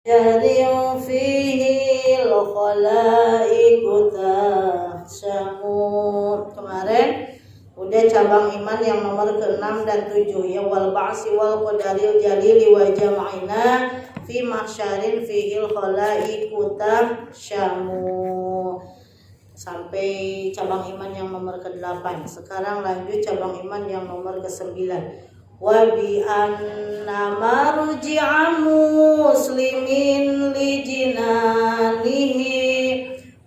Jariu fihi al-khalaiqu tahsyamun. Kemarin udah cabang iman yang nomor ke-6 dan 7 ya, wal ba'si wal qadaril jalili wa jam'ina fi mahsyarin fihi al-khalaiqu tahsyamun. Sampai cabang iman yang nomor ke-8. Sekarang lanjut cabang iman yang nomor ke-9. Wa bi anna marji'a muslimin li jinanihi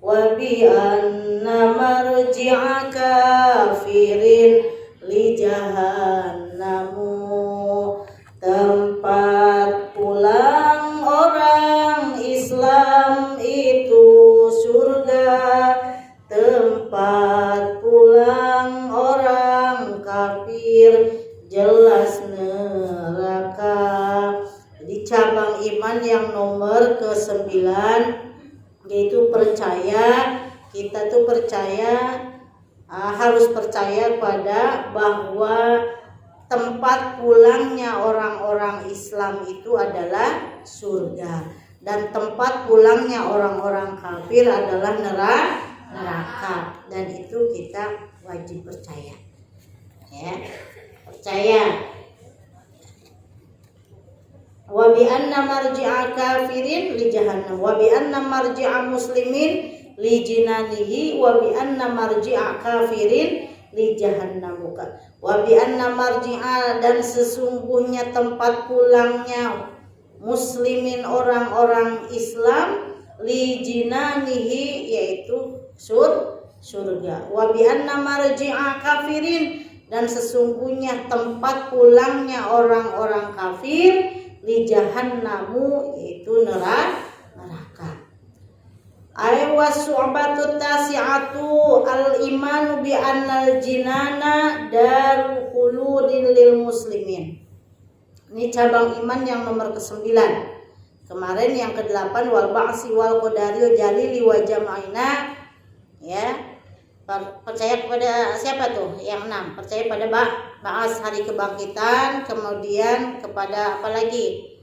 wa bi anna marji'a kafirin li jahannamu. Tempat pulang orang Islam itu surga, tempat pulang orang kafir jelas neraka. Jadi cabang iman yang nomor ke-9 yaitu percaya. Kita tuh percaya, harus percaya pada bahwa tempat pulangnya orang-orang Islam itu adalah surga, dan tempat pulangnya orang-orang kafir adalah neraka. Dan itu kita wajib percaya ya, percaya. Wa bi anna marji'a kafirin li jahannam wa bi anna marji'a muslimin li jinanihi wa bi anna marji'a kafirin li jahannam. Wa bi anna marji'a, dan sesungguhnya tempat pulangnya muslimin orang-orang Islam li jinanihi yaitu surga. Wa bi anna marji'a kafirin, dan sesungguhnya tempat pulangnya orang-orang kafir li jahannamu yaitu neraka. Ay wasu'batu tasi'atu al-imanu bi annal jinana darul khuludin lil muslimin. Ini cabang iman yang nomor ke-9. Kemarin yang ke-8 wal ba'si wal qadaril jalili wa jam'ina ya. Percaya kepada siapa tuh? Yang 6. Percaya pada ba'as, hari kebangkitan, kemudian kepada apa lagi?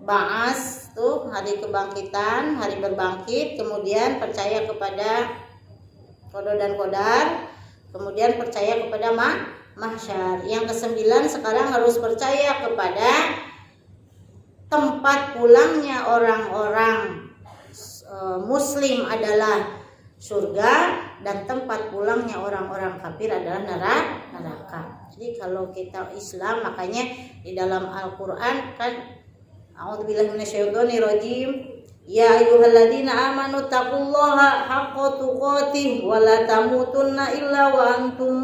Ba'as tuh hari kebangkitan, hari berbangkit, kemudian percaya kepada qada dan qadar, kemudian percaya kepada mahsyar. Yang ke-9 sekarang harus percaya kepada tempat pulangnya orang-orang muslim adalah surga, dan tempat pulangnya orang-orang kafir adalah neraka. Jadi kalau kita Islam, makanya di dalam Al-Qur'an kan a'udzubillahi minasyaitonir rajim, ya ayyuhalladzina amanu taqullaha haqqa tuqatih wa la tamutunna illa wa antum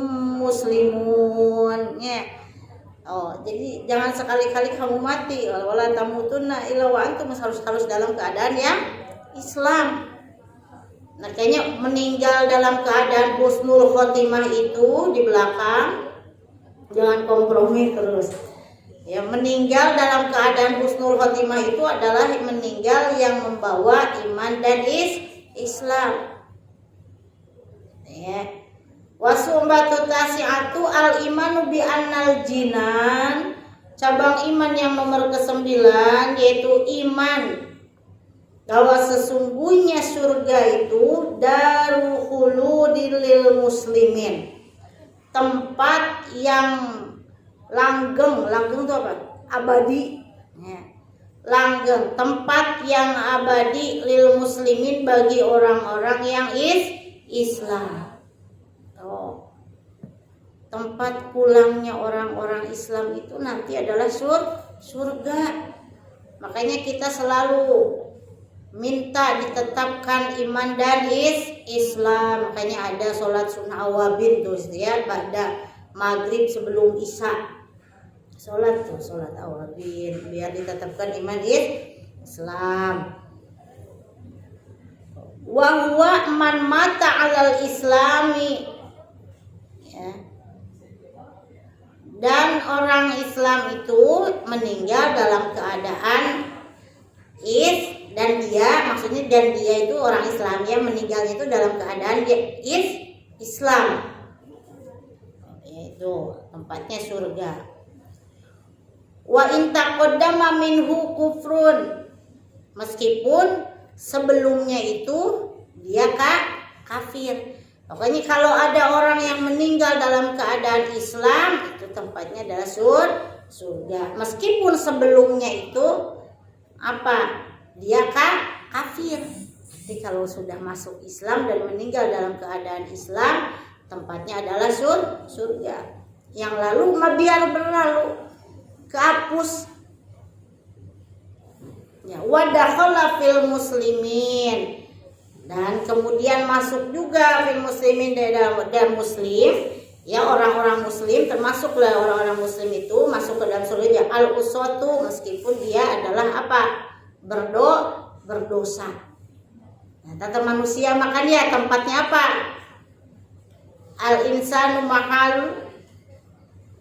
muslimun ya. Jadi jangan sekali-kali kamu mati, wala tamutunna illa wa antum, harus dalam keadaan yang Islam. Nah, kayaknya meninggal dalam keadaan husnul khotimah itu di belakang, jangan kompromi terus. Ya, meninggal dalam keadaan husnul khotimah itu adalah meninggal yang membawa iman dan Islam. Ya. Wasumbatu tasi'atu al-imanu bi annal jinan. Cabang iman yang nomor ke-9 yaitu iman bahwa sesungguhnya surga itu darul khuludil lil muslimin, tempat yang langgeng itu apa? Abadi ya. Langgeng, tempat yang abadi lil muslimin, bagi orang-orang yang Islam. Tempat pulangnya orang-orang Islam itu nanti adalah surga. Makanya kita selalu minta ditetapkan iman dan Islam. Makanya ada sholat sunnah awabin tuh ya, pada maghrib sebelum isya. Sholat awabin biar ditetapkan iman Islam. Wa huwa man mata 'alal islami ya. Dan orang Islam itu meninggal dalam keadaan dan dia itu orang Islam yang meninggalnya itu dalam keadaan Islam, yaitu tempatnya surga. Wa in taqaddama minhu kufrun, meskipun sebelumnya itu dia kafir. Pokoknya kalau ada orang yang meninggal dalam keadaan Islam, itu tempatnya adalah surga. Meskipun sebelumnya itu dia kafir. Jadi kalau sudah masuk Islam dan meninggal dalam keadaan Islam, tempatnya adalah surga. Yang lalu biar berlalu, kehapus. Ya, wadakhala fil muslimin, dan kemudian masuk juga fil muslimin dan muslim, ya orang-orang muslim, termasuklah orang-orang muslim itu masuk ke dalam surga. Al uswatu, meskipun dia adalah berdosa. Nah, tata manusia makanya tempatnya al insanu mahal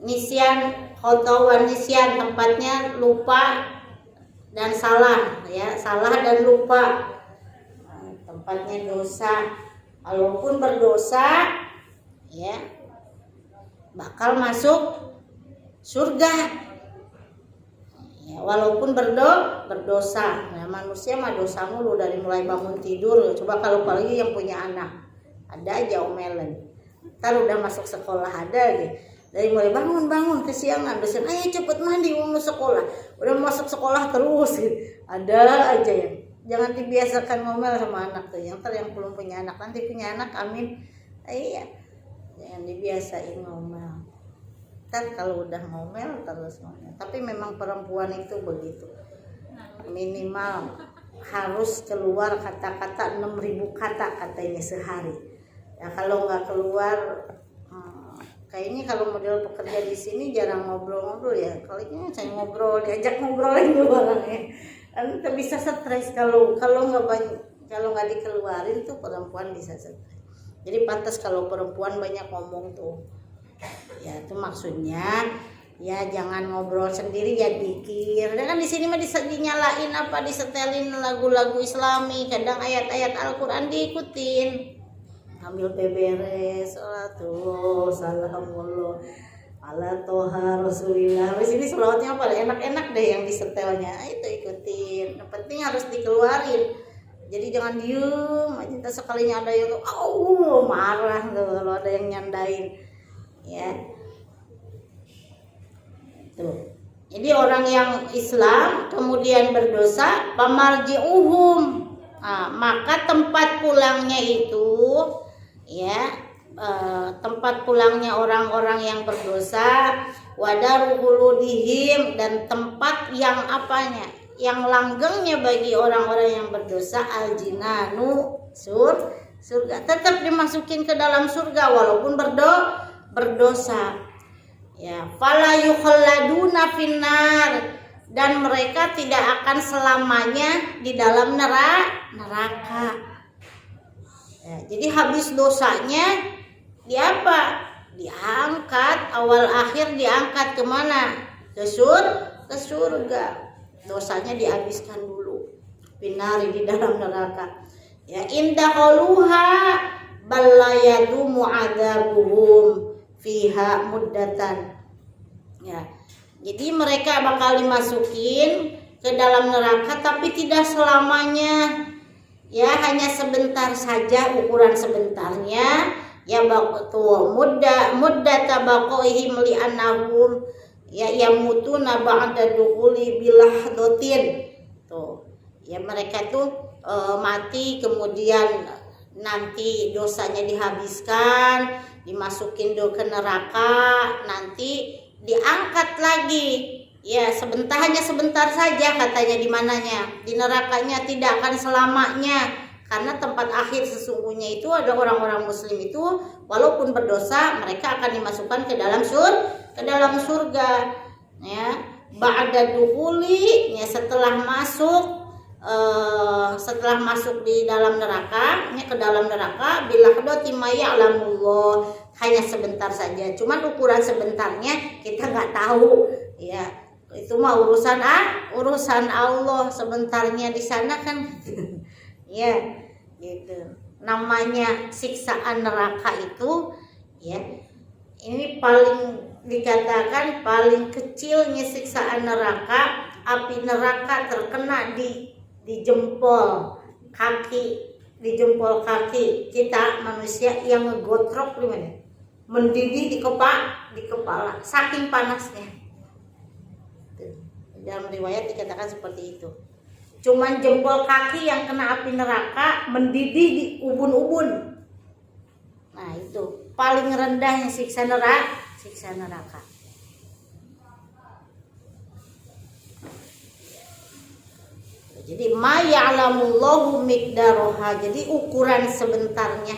nisyan khotawan nisyan, tempatnya lupa dan salah, ya, salah dan lupa. Nah, tempatnya dosa. Walaupun berdosa, ya, bakal masuk surga. Ya, walaupun berdosa. Nah, manusia mah dosa mulu dari mulai bangun tidur. Coba kalau apalagi yang punya anak, ada aja omelan. Ntar udah masuk sekolah ada gitu. Dari mulai bangun kesiangan, dosen, ayo cepet mandi mau sekolah. Udah masuk sekolah terus gitu. Ada aja ya. Jangan dibiasakan ngomel sama anak tuh. Yang belum punya anak, nanti punya anak, amin. Iya. Jangan dibiasain ngomel. Ntar kalau udah ngomel terus ngomel. Tapi memang perempuan itu begitu. Minimal harus keluar kata-kata 6.000 kata katanya sehari. Ya kalau nggak keluar, kayaknya kalau model pekerja di sini jarang ngobrol-ngobrol ya. Kalau ini saya ngobrol, diajak ngobrolin juga orangnya. Kan bisa stres kalau nggak dikeluarin tuh perempuan bisa stres. Jadi pantas kalau perempuan banyak ngomong tuh. Ya itu maksudnya ya jangan ngobrol sendiri, ya dikir. Dan kan di sini mah dinyalain disetelin lagu-lagu Islami, kadang ayat-ayat Al-Qur'an diikutin. Ambil beberes, salatullah, salamullah ala toha rasulillah. Di sini selawatnya enak-enak deh yang disetelnya, itu ikutin. Yang penting harus dikeluarin. Jadi jangan diem aja. Sekalinya ada yang marah tuh kalau ada yang nyandain, ya. Tuh. Jadi orang yang Islam kemudian berdosa, pamarji'uhum, maka tempat pulangnya itu, ya, tempat pulangnya orang-orang yang berdosa, wadaruhuludihim, dan tempat yang yang langgengnya bagi orang-orang yang berdosa, aljinanu, surga. Tetap dimasukin ke dalam surga walaupun berdosa. Ya, fala yukhalladuna finnar, dan mereka tidak akan selamanya di dalam neraka. Ya, jadi habis dosanya diangkat, awal akhir diangkat kemana? Ke surga. Dosanya dihabiskan dulu, finari, di dalam neraka. Ya, indahuluha ballayadu mu'adzabuhum fiha muddatan. Ya, jadi mereka bakal dimasukin ke dalam neraka, tapi tidak selamanya. Ya, hanya sebentar saja, ukuran sebentarnya. Ya, baqtu muddata baqaihim li annahum ya yamutuna ba'da dukhuli bilahdotin. Tuh, ya mereka tuh mati, kemudian nanti dosanya dihabiskan, dimasukin ke neraka, nanti diangkat lagi. Ya, hanya sebentar saja katanya di mananya. Di nerakanya tidak akan selamanya. Karena tempat akhir sesungguhnya itu ada orang-orang muslim itu walaupun berdosa, mereka akan dimasukkan ke dalam surga. Ya, ba'da dukhuli, ya setelah masuk di dalam neraka, ke dalam neraka, bilahadoti maya'lamullah, hanya sebentar saja. Cuman ukuran sebentarnya kita nggak tahu, ya. Itu mah urusan Allah, sebentarnya di sana kan. Ya, gitu. Namanya siksaan neraka itu, ya. Ini paling kecilnya siksaan neraka. Api neraka terkena di di jempol kaki kita manusia yang ngegotrok gimana? Mendidih di kepala saking panasnya. Dalam riwayat dikatakan seperti itu. Cuman jempol kaki yang kena api neraka mendidih di ubun-ubun. Nah itu paling rendah yang siksa neraka. Jadi ma ya'lamullahu miqdaroha. Jadi ukuran sebentarnya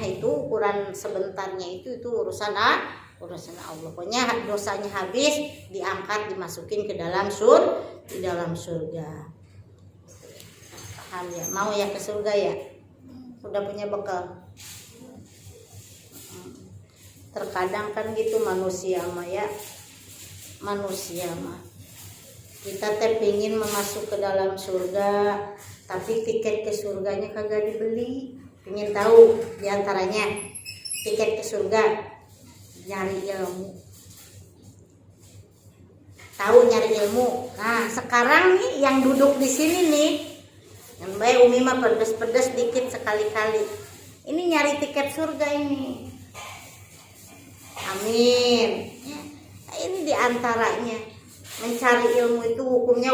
itu urusan Allah. Pokoknya dosanya habis, diangkat, dimasukin ke dalam surga. Paham ya? Mau ya ke surga ya? Udah punya bekal. Terkadang kan gitu manusia mah. Kita pingin masuk ke dalam surga, tapi tiket ke surganya kagak dibeli. Pingin tahu diantaranya tiket ke surga, nyari ilmu. Nah sekarang nih yang duduk di sini nih, yang baik Umi mah pedes-pedes dikit sekali-kali. Ini nyari tiket surga ini. Amin. Nah, ini diantaranya. Mencari ilmu itu hukumnya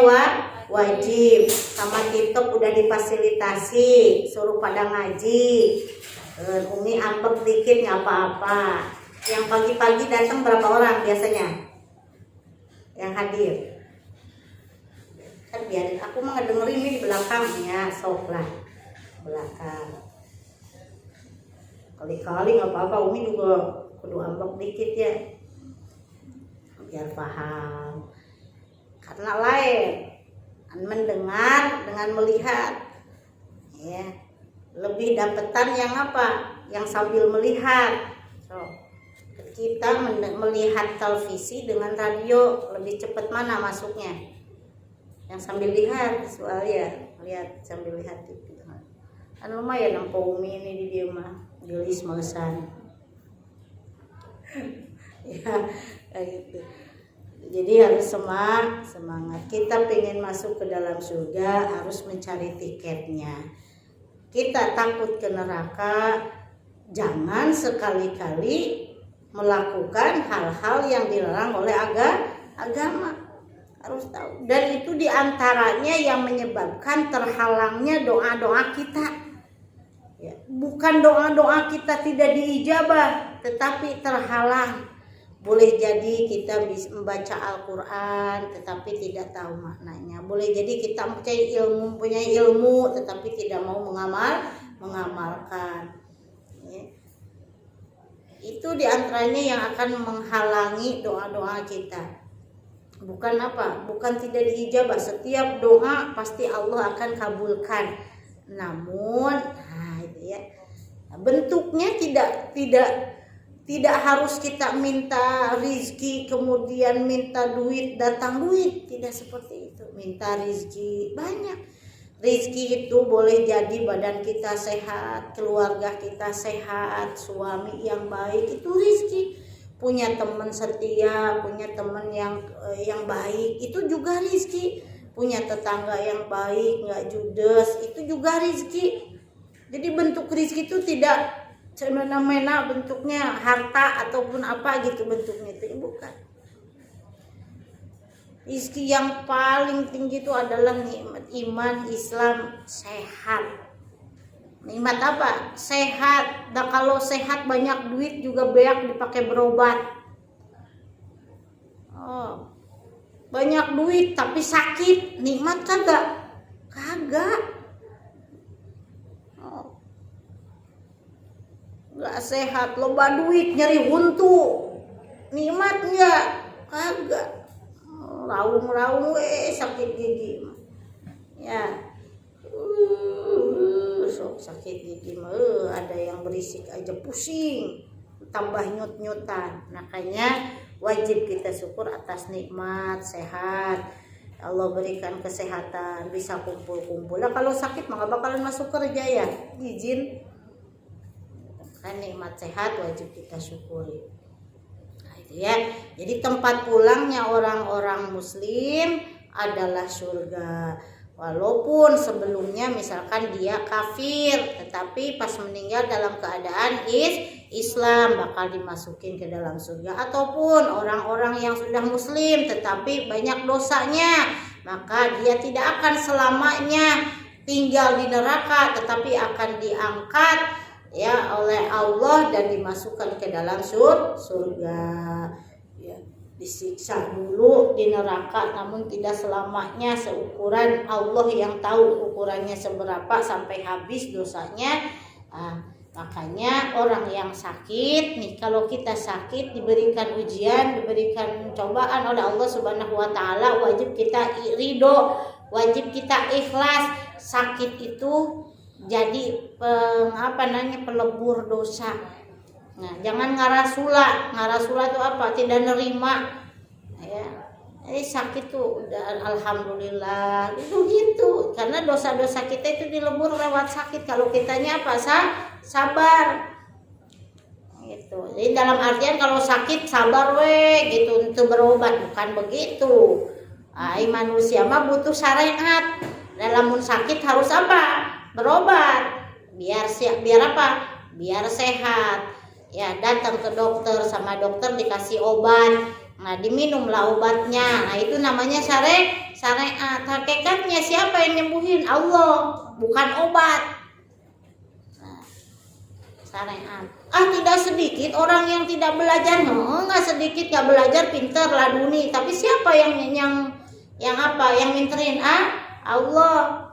wajib. Sama TikTok udah difasilitasi, suruh pada ngaji. Umi ambek dikit nggak apa-apa. Yang pagi-pagi datang berapa orang biasanya yang hadir? Kan biarin aku mah ngedengerin ini di belakang ya, sok lah belakang. Kali-kali nggak apa-apa, Umi juga kudu ambek dikit ya, biar paham. Karena lain mendengar dengan melihat ya, lebih dapetan yang apa? Yang sambil melihat. Kita melihat televisi dengan radio, lebih cepat mana masuknya? Yang sambil lihat, soalnya lihat sambil lihat itu kan lumayan nampak Umi ini di dia mah gelis malesan. Ya kayak gitu. Jadi harus semangat. Kita pengen masuk ke dalam surga, harus mencari tiketnya. Kita takut ke neraka, jangan sekali-kali melakukan hal-hal yang dilarang oleh agama. Harus tahu. Dan itu diantaranya yang menyebabkan terhalangnya doa-doa kita. Ya, bukan doa-doa kita tidak diijabah, tetapi terhalang. Boleh jadi kita bisa membaca Al-Quran tetapi tidak tahu maknanya. Boleh jadi kita punya ilmu tetapi tidak mau mengamalkan. Ya. Itu diantaranya yang akan menghalangi doa-doa kita. Bukan apa? Bukan tidak diijabah. Setiap doa pasti Allah akan kabulkan. Namun, itu ya. Bentuknya tidak harus kita minta rizki kemudian minta duit, datang duit, tidak seperti itu. Minta rizki banyak. Rizki itu boleh jadi badan kita sehat, keluarga kita sehat, suami yang baik, itu rizki. Punya teman setia, punya teman yang baik, itu juga rizki. Punya tetangga yang baik, nggak judes, itu juga rizki. Jadi bentuk rizki itu tidak semena-mena bentuknya harta ataupun apa gitu bentuknya, itu bukan. Rizki yang paling tinggi itu adalah nikmat iman, Islam, sehat. Nikmat apa? Sehat. Dan kalau sehat banyak duit juga beak dipakai berobat. Banyak duit tapi sakit, nikmat kagak? Kagak. Gak sehat, loba duit, nyeri huntu, nikmat enggak? Kagak. Raung-raung sakit gigi ya. Sok sakit gigi mah ada yang berisik aja pusing, tambah nyut-nyutan. Makanya wajib kita syukur atas nikmat sehat. Allah berikan kesehatan, bisa kumpul-kumpul. Nah kalau sakit mah gak bakalan masuk kerja ya, izin. Kan nikmat sehat wajib kita syukuri. Nah, itu ya. Jadi tempat pulangnya orang-orang muslim adalah surga. walaupun sebelumnya misalkan dia kafir, tetapi pas meninggal dalam keadaan Islam bakal dimasukin ke dalam surga. Ataupun orang-orang yang sudah muslim tetapi banyak dosanya, maka dia tidak akan selamanya tinggal di neraka, tetapi akan diangkat ya oleh Allah dan dimasukkan ke dalam surga. Ya, disiksa dulu di neraka, namun tidak selamanya, seukuran Allah yang tahu ukurannya seberapa sampai habis dosanya. Makanya orang yang sakit nih, kalau kita sakit diberikan ujian, diberikan cobaan oleh Allah Subhanahu wa taala, wajib kita ridho, wajib kita ikhlas. Sakit itu jadi pelebur dosa. Nah, jangan ngarasula. Ngarasula itu apa? Tidak nerima. Ya. Sakit tuh udah alhamdulillah gitu. Karena dosa-dosa kita itu dilebur lewat sakit. Kalau kitanya apa? Sabar. Gitu. Jadi dalam artian kalau sakit sabar gitu untuk berobat, bukan begitu. Manusia mah butuh syariat. Dalam sakit harus apa? Berobat. Biar apa? Biar sehat. Ya, datang ke dokter, sama dokter dikasih obat. Nah, diminumlah obatnya. Nah, itu namanya syariat. Hakikatnya siapa yang nyembuhin? Allah, bukan obat. Nah, syariat. Tidak sedikit orang yang tidak belajar. Enggak sedikit gak belajar, pintar laduni. Tapi siapa yang minterin? Allah.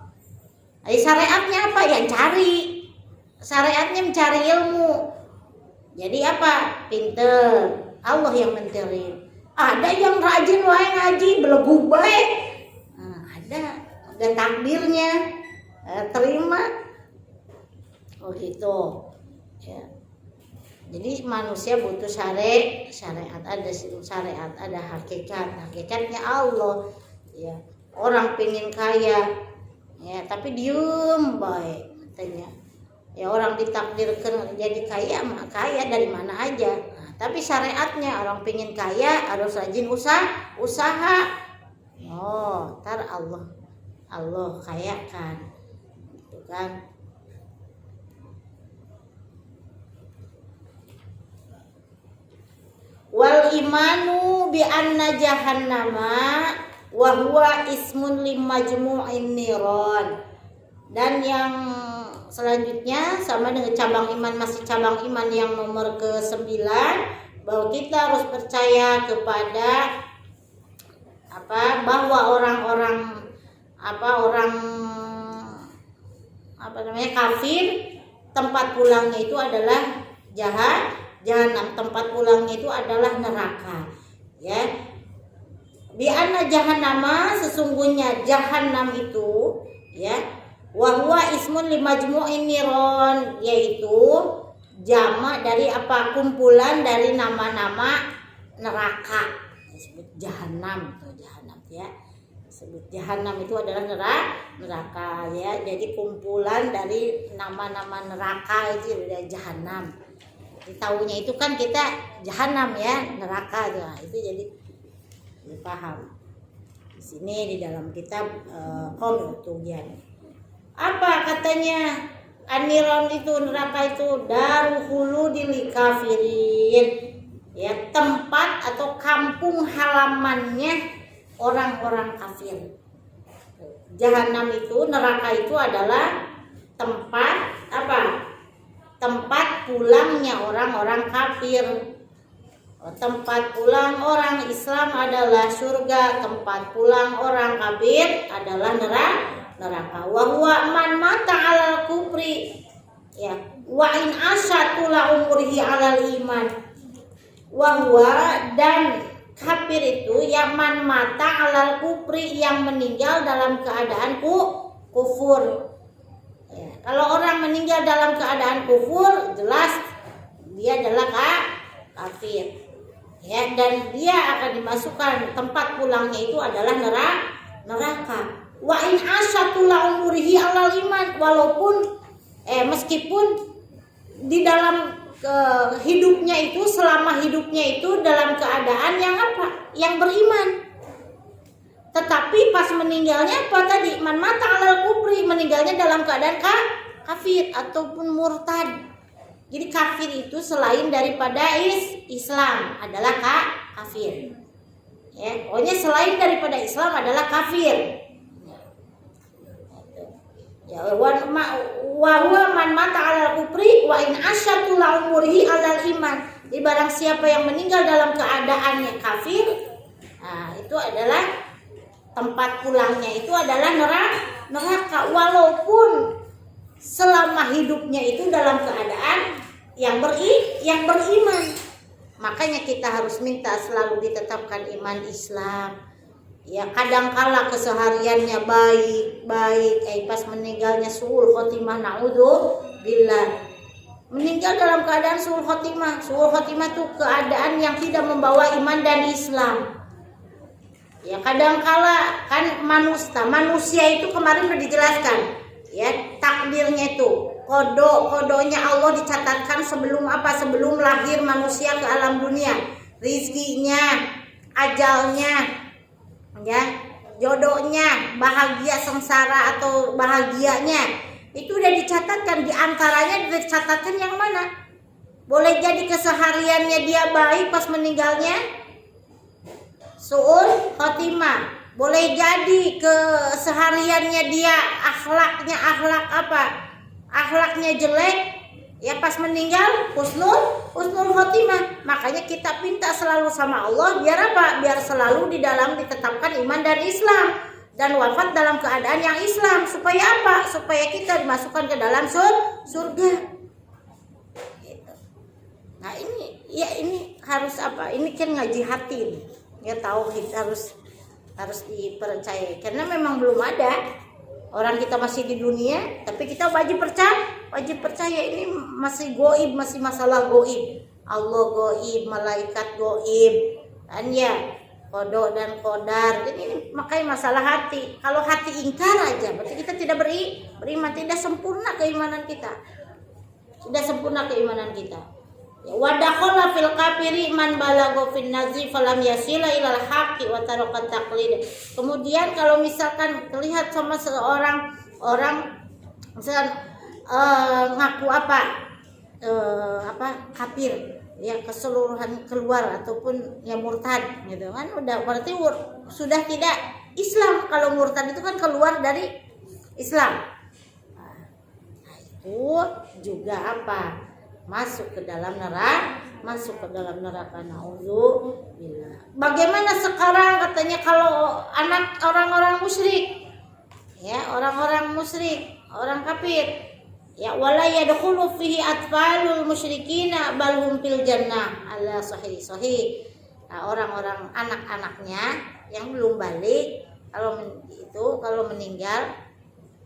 Syariatnya apa? Yang cari. Syariatnya mencari ilmu. Jadi apa? Pinter. Allah yang menterin. Ada yang rajin wae ngaji, belegug bae. Ada takdirnya. Terima. Oh gitu. Ya. Jadi manusia butuh syariat, ada syariat, ada hakikatnya Allah. Ya. Orang pengen kaya, ya, tapi diem baik katanya. Ya, orang ditakdirkan jadi kaya, mah kaya dari mana aja. Nah, tapi syariatnya orang pengen kaya harus rajin usaha. Oh, ntar Allah kaya kan, gitu kan. Wal imanu bi anna jahannama wa huwa ismun limajmu'in niron. Dan yang selanjutnya sama dengan cabang iman, masih cabang iman yang nomor ke-9, bahwa kita harus percaya kepada bahwa orang kafir, tempat pulangnya itu adalah jahanam, tempat pulangnya itu adalah neraka. Ya. Bi anna jahannama, sesungguhnya jahanam itu, ya, wa huwa ismun limajmu'in niron, yaitu jamak dari apa? Kumpulan dari nama-nama neraka. Disebut jahanam, ya. Disebut jahanam itu adalah neraka, ya. Jadi kumpulan dari nama-nama neraka itu dari jahanam. Tahunya itu kan kita jahanam, ya, neraka tuh. Nah, itu jadi paham. Di sini di dalam kitab Qaul Tughyan. Apa katanya? Aniron itu, neraka itu darul khuludil kafirin. Ya, tempat atau kampung halamannya orang-orang kafir. Jahanam itu, neraka itu adalah tempat apa? Tempat pulangnya orang-orang kafir. Tempat pulang orang Islam adalah surga, tempat pulang orang kafir adalah neraka. Wa huwa man mata 'alal kufri, ya, wa in asatula umrihi 'alal iman. Wa huwa, dan kafir itu yang man mata 'alal kufri, yang meninggal dalam keadaan kufur. Ya, kalau orang meninggal dalam keadaan kufur, jelas dia adalah kafir. Ya, dan dia akan dimasukkan, tempat pulangnya itu adalah neraka. Wa in asatula umrihi 'alal iman, walaupun meskipun di dalam hidupnya itu, selama hidupnya itu dalam keadaan yang apa? Yang beriman. Tetapi pas meninggalnya apa tadi? Man mata alal kufri, meninggalnya dalam keadaan kafir ataupun murtad. Jadi kafir itu selain daripada Islam adalah kafir. Ya, pokoknya selain daripada Islam adalah kafir. Ya, wa huwa man mata alal kufri wa in asyatu la umurihi alal iman. Jadi barang siapa yang meninggal dalam keadaannya kafir, nah itu adalah tempat pulangnya itu adalah neraka walaupun selama hidupnya itu dalam keadaan yang beriman. Makanya kita harus minta selalu ditetapkan iman Islam. Ya kadangkala kesehariannya baik, pas meninggalnya suul khotimah, naudzubillah. Meninggal dalam keadaan suul khotimah. Suul khotimah itu keadaan yang tidak membawa iman dan Islam. Ya kadangkala kan manusia itu kemarin sudah dijelaskan. Ya takdirnya itu kodonya Allah dicatatkan sebelum lahir manusia ke alam dunia, rizkinya, ajalnya, ya jodohnya, bahagia sengsara atau bahagianya itu udah dicatatkan. Diantaranya dicatatkan yang mana? Boleh jadi kesehariannya dia baik, pas meninggalnya suul khotimah. Boleh jadi kesehariannya dia akhlaknya jelek, ya pas meninggal husnul khotimah. Makanya kita minta selalu sama Allah biar apa? Biar selalu di dalam ditetapkan iman dan Islam dan wafat dalam keadaan yang Islam. Supaya apa? Supaya kita dimasukkan ke dalam surga. Nah ini harus apa? Ini kan ngaji hati nih. Ya tauhid harus dipercayai karena memang belum ada orang, kita masih di dunia tapi kita wajib percaya ini masih goib, masih masalah goib. Allah goib, malaikat goib, kan ya kodok dan kodar. Ini makanya masalah hati. Kalau hati ingkar aja berarti kita tidak beriman, tidak sempurna keimanan kita. Ya, wadakhala fil kafiri man balagha fin nazi falam yasila ilal haqqi wa taraka taqlid. Kemudian kalau misalkan terlihat sama seorang orang misalkan ngaku kafir, ya keseluruhan keluar ataupun ya murtad gitu kan, udah berarti sudah tidak Islam. Kalau murtad itu kan keluar dari Islam. Nah, itu juga masuk ke dalam neraka, naudzubillah. Bagaimana sekarang katanya kalau anak orang-orang musyrik, ya orang orang kafir, ya wala yadkhulu fihi atfalul musyrikina bal hum fil jannah ala sahih. Nah, orang-orang anak-anaknya yang belum balik kalau meninggal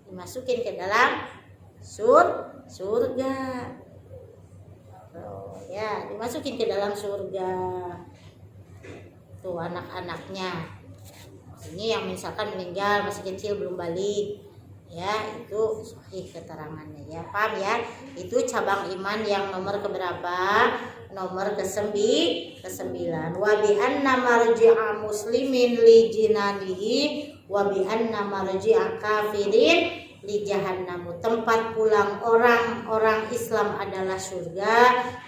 dimasukin ke dalam surga. Ya dimasukin ke dalam surga tuh anak-anaknya. Ini yang misalkan meninggal masih kecil belum balik, ya itu sahih keterangannya, ya paham ya. Itu cabang iman yang nomor keberapa? Nomor ke-9. Wa bi anna marji'a muslimin li jinanihi wa bi anna marji'a kafirin li jahannam. Tempat pulang orang-orang Islam adalah surga,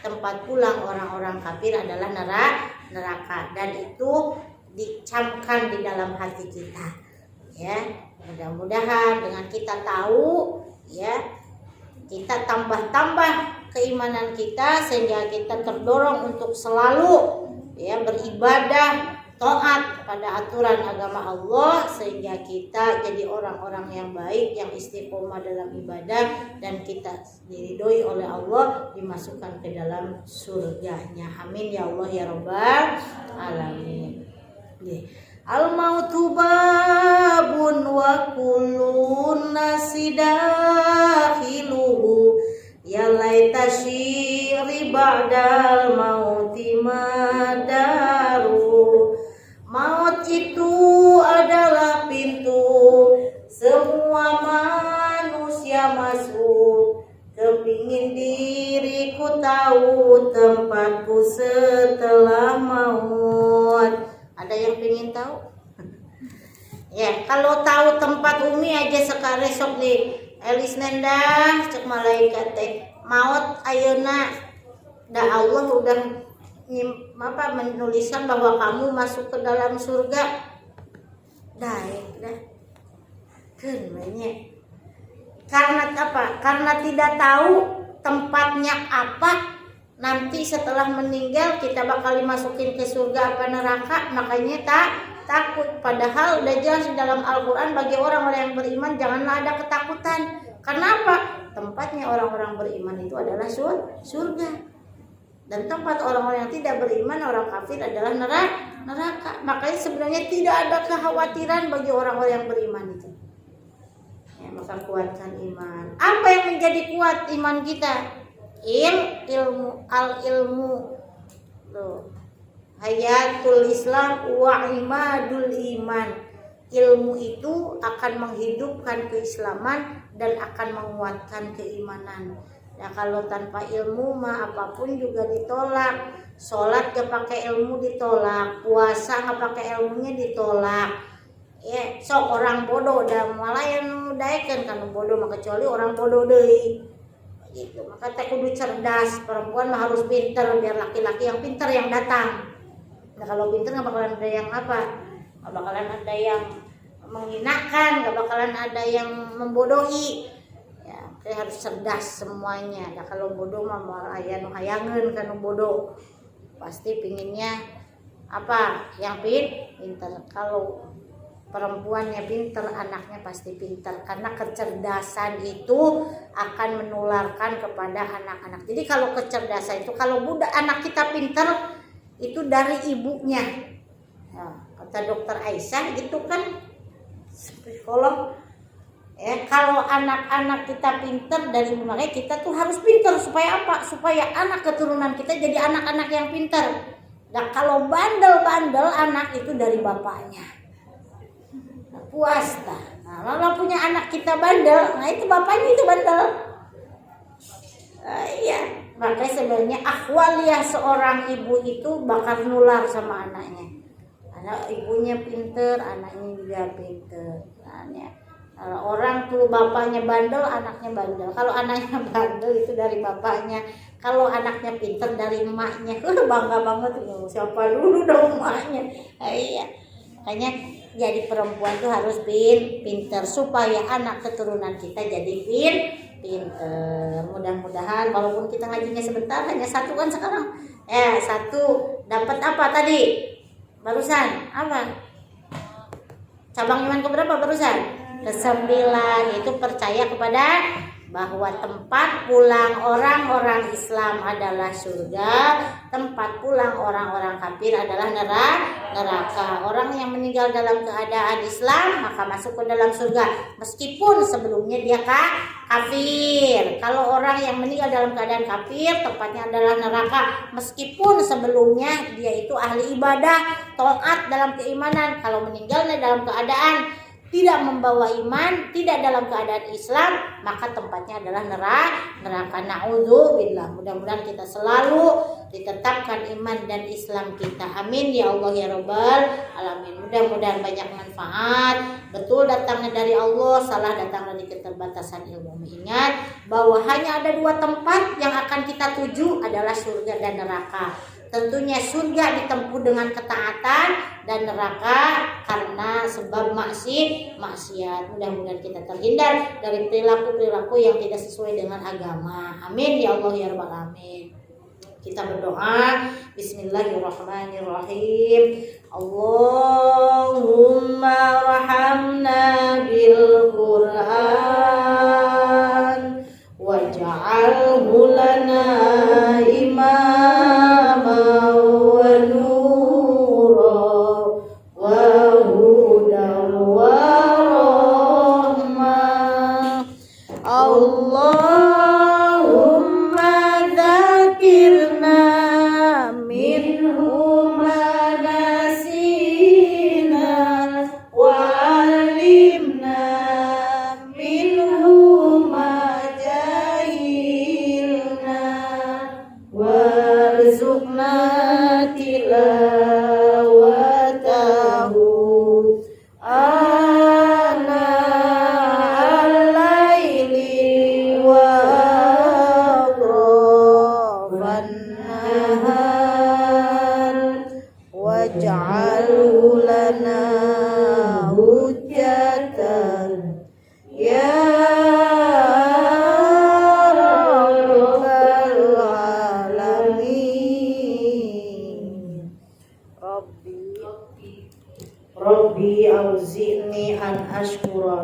tempat pulang orang-orang kafir adalah neraka. Dan itu dicamkan di dalam hati kita, ya. Mudah-mudahan dengan kita tahu, ya, kita tambah keimanan kita sehingga kita terdorong untuk selalu, ya, beribadah, taat pada aturan agama Allah, sehingga kita jadi orang-orang yang baik, yang istiqomah dalam ibadah, dan kita diridhoi oleh Allah, dimasukkan ke dalam surganya. Amin ya Allah ya Rabbal alamin. Al-mautu babun wa kullun nasi dakhiluhu ya laita syiri ba'dal mauti madaru. Maut itu adalah pintu semua manusia masuk. Kepingin diriku tahu tempatku setelah maut. Ada yang pengen tahu? Ya, kalau tahu tempat Umi aja sekarang sok di Elis nendang cek malaikat teh maut ayeuna da Allah udah menuliskan bahwa kamu masuk ke dalam surga. Daek dah. Keun karena apa? Karena tidak tahu tempatnya apa, nanti setelah meninggal kita bakal dimasukin ke surga apa neraka, makanya takut. Padahal udah jelas dalam Al-Quran bagi orang-orang yang beriman janganlah ada ketakutan. Karena apa? Tempatnya orang-orang beriman itu adalah surga. Dan tempat orang-orang yang tidak beriman, orang kafir adalah neraka. Makanya sebenarnya tidak ada kekhawatiran bagi orang-orang yang beriman itu. Ya, maka kuatkan iman. Apa yang menjadi kuat iman kita? Ilmu. Loh. Hayatul Islam wa imadul iman. Ilmu itu akan menghidupkan keislaman dan akan menguatkan keimanan. Ya kalau tanpa ilmu mah apapun juga ditolak. Sholat gak pakai ilmu ditolak, puasa gak pakai ilmunya ditolak. Ya, sok orang bodoh dan malah yang daekeun kan bodoh mah kecuali orang bodoh deui. Gitu. Maka teh kudu cerdas, perempuan mah harus pinter biar laki-laki yang pinter yang datang. Nah, kalau pinter enggak bakalan ada yang apa? Enggak bakalan ada yang menghinakan, enggak bakalan ada yang membodohi. Ya, teh harus cerdas semuanya. Nah, kalau bodoh mah moal aya nu hayangeun kana bodoh. Pasti pinginnya apa? Yang pinter. Kalau perempuannya pinter, anaknya pasti pinter karena kecerdasan itu akan menularkan kepada anak-anak. Jadi kalau kecerdasan itu kalau anak kita pinter itu dari ibunya. Nah, kata dokter Aisyah gitu kan psikolog. Ya, kalau anak-anak kita pinter dari ibu, makanya kita tuh harus pinter supaya apa? Supaya anak keturunan kita jadi anak-anak yang pinter. Nah, kalau bandel-bandel anak itu dari bapaknya. Puas dah. Nah, kalau punya anak kita bandel, nah itu bapaknya itu bandel. Iya, makanya sebenarnya akhwaliyah seorang ibu itu bakal nular sama anaknya. Anak ibunya pinter, anaknya juga pinter. Nah, kalau orang tuh bapaknya bandel, anaknya bandel. Kalau anaknya bandel itu dari bapaknya. Kalau anaknya pinter dari emaknya. Bangga banget tuh. Siapa dulu dong emaknya. Iya. Makanya jadi perempuan tuh harus pinter supaya anak keturunan kita jadi pinter. Mudah-mudahan walaupun kita ngajinya sebentar hanya satu kan sekarang. Satu dapat apa tadi? Barusan apa? Cabang iman keberapa barusan? Ke-9 itu percaya kepada bahwa tempat pulang orang-orang Islam adalah surga, tempat pulang orang-orang kafir adalah neraka. Orang yang meninggal dalam keadaan Islam maka masuk ke dalam surga meskipun sebelumnya dia kafir. Kalau orang yang meninggal dalam keadaan kafir tempatnya adalah neraka meskipun sebelumnya dia itu ahli ibadah, taat dalam keimanan. Kalau meninggalnya dalam keadaan tidak membawa iman, tidak dalam keadaan Islam, maka tempatnya adalah neraka. Na'udzubillah. Mudah-mudahan kita selalu ditetapkan iman dan Islam kita. Amin ya Allah ya Rabbal alamin. Mudah-mudahan banyak manfaat. Betul datangnya dari Allah, salah datang dari keterbatasan ilmu. Ingat bahwa hanya ada 2 tempat yang akan kita tuju adalah surga dan neraka. Tentunya surga ditempuh dengan ketaatan dan neraka karena sebab maksiat. Mudah-mudahan kita terhindar dari perilaku-perilaku yang tidak sesuai dengan agama. Amin ya Allah ya Rabbal alamin. Kita berdoa. Bismillahirrahmanirrahim. Allahumma rahamna bil Qur'an waj'alhu lana imama wa nura wa hudan wa rahmah. Allahumma dzakirna minhu ma nasina wa alimna minhu ma jahilna warzuqna tilawatahu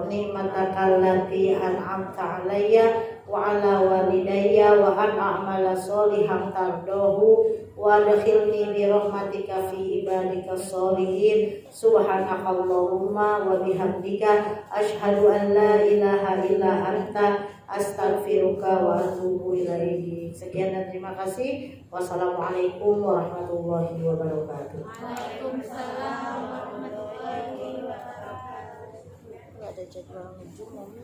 ni'mataka allati an'amta 'alayya wa 'ala walidayya wa an a'mala sholihan tardahu wa adkhilni bi rahmatika fi ibadika sholihin. Subhanakallahumma wa bihamdika asyhadu an la ilaha illa anta astaghfiruka wa atubu ilaik. Sekian dan terima kasih. Wassalamualaikum warahmatullahi wabarakatuh. Waalaikumsalam warahmatullahi wabarakatuh. Ada jadwal nujum.